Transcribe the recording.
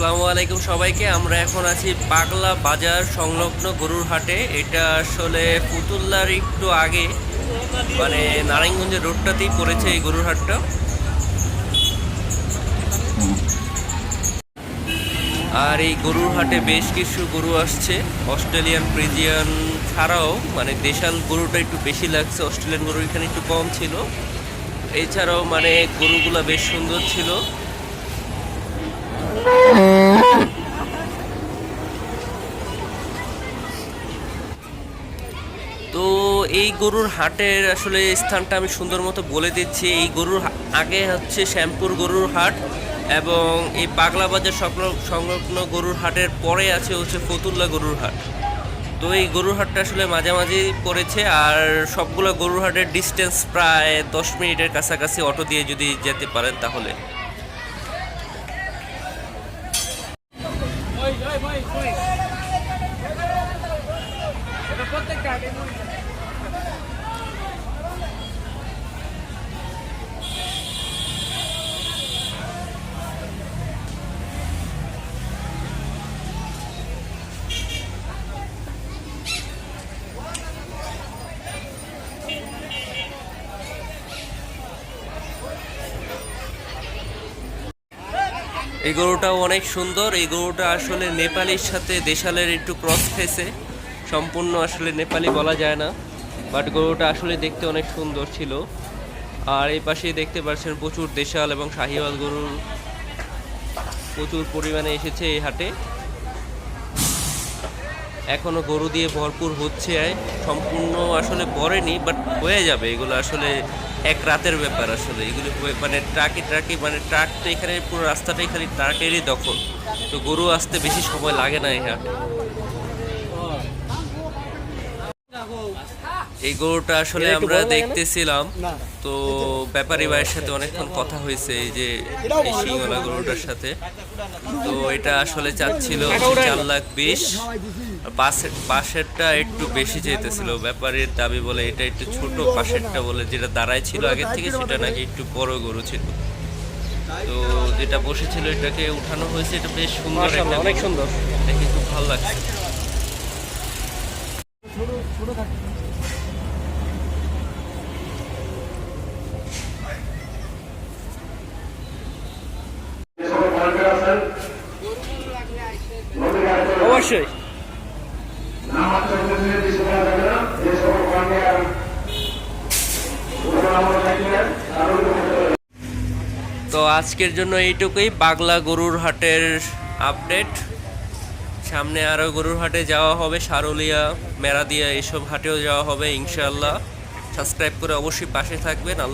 আসসালামু আলাইকুম সবাইকে। আমরা এখন আছি পাগলা বাজার সংলগ্ন গরুর হাটে। এটা আসলে ফতুল্লার একটু আগে, মানে নারায়ণগঞ্জের রোডটাতেই পড়েছে এই গরুর হাটটা। আর এই গরুর হাটে বেশ কিছু গরু আসছে, অস্ট্রেলিয়ান ফ্রিজিয়ান ছাড়াও, মানে দেশাল গরুটা একটু বেশি লাগছে, অস্ট্রেলিয়ান গরু এখানে একটু কম ছিল। এছাড়াও মানে গরুগুলা বেশ সুন্দর ছিল। তো এই গরুর হাটের আসলে স্থানটা আমি সুন্দর মতো বলে দিচ্ছি। এই গরুর আগে হচ্ছে শ্যামপুর গরুর হাট, এবং এই পাগলা বাজার সংলগ্ন গরুর হাটের পরে আছে হচ্ছে ফতুল্লা গরুর হাট। তো এই গরুর হাটটা আসলে মাঝামাঝি পড়েছে, আর সবগুলো গরুর হাটের ডিস্টেন্স প্রায় 10 মিনিটের কাছাকাছি অটো দিয়ে যদি যেতে পারেন তাহলে। এই গরুটাও অনেক সুন্দর। এই গরুটা আসলে নেপালির সাথে দেশালের একটু ক্রস ফেসে, সম্পূর্ণ আসলে নেপালি বলা যায় না, বাট গরুটা আসলে দেখতে অনেক সুন্দর ছিল। আর এই পাশেই দেখতে পাচ্ছেন প্রচুর দেশাল এবং শাহিওয়াল গরুর প্রচুর পরিমাণে এসেছে এই হাটে। এখনো গরু দিয়ে ভরপুর হচ্ছে, সম্পূর্ণ আসলে পড়েনি, বাট হয়ে যাবে। এগুলো আসলে এক রাতের ব্যাপার। আসলে এগুলো মানে ট্রাকে মানে ট্রাক তো এখানে পুরো রাস্তাটাই খালি ট্রাকেরই দখল, তো গরু আসতে বেশি সময় লাগে না এই হাটে। এই গরুটা আসলে আমরা দেখতেছিলাম, তো ব্যাপারী ভাইয়ের সাথে অনেকক্ষণ কথা হয়েছে এই যে এই সিংহলা গরুটার সাথে। তো এটা আসলে চাচ্ছিল 4,20,000। পাশেরটা একটু বেশি চাইতেছিল, ব্যাপারীর দাবি বলে এটা একটু ছোট, পাশেরটা বলে যেটা দাঁড়ায় ছিল আগের থেকে সেটা নাকি একটু বড় গরু ছিল। তো যেটা বসেছিল এটাকে উঠানো হয়েছে। এটা বেশ সুন্দর, অনেক সুন্দর, দেখে খুব ভালো লাগছে। অবশ্যই তো আজকের জন্য এইটুকুই পাগলা গরুর হাটের আপডেট। সামনে আরও গরুর হাটে যাওয়া হবে, সারুলিয়া, মেরাদিয়া, এইসব হাটেও যাওয়া হবে ইনশাআল্লাহ। সাবস্ক্রাইব করে অবশ্যই পাশে থাকবেন। আল্লাহ।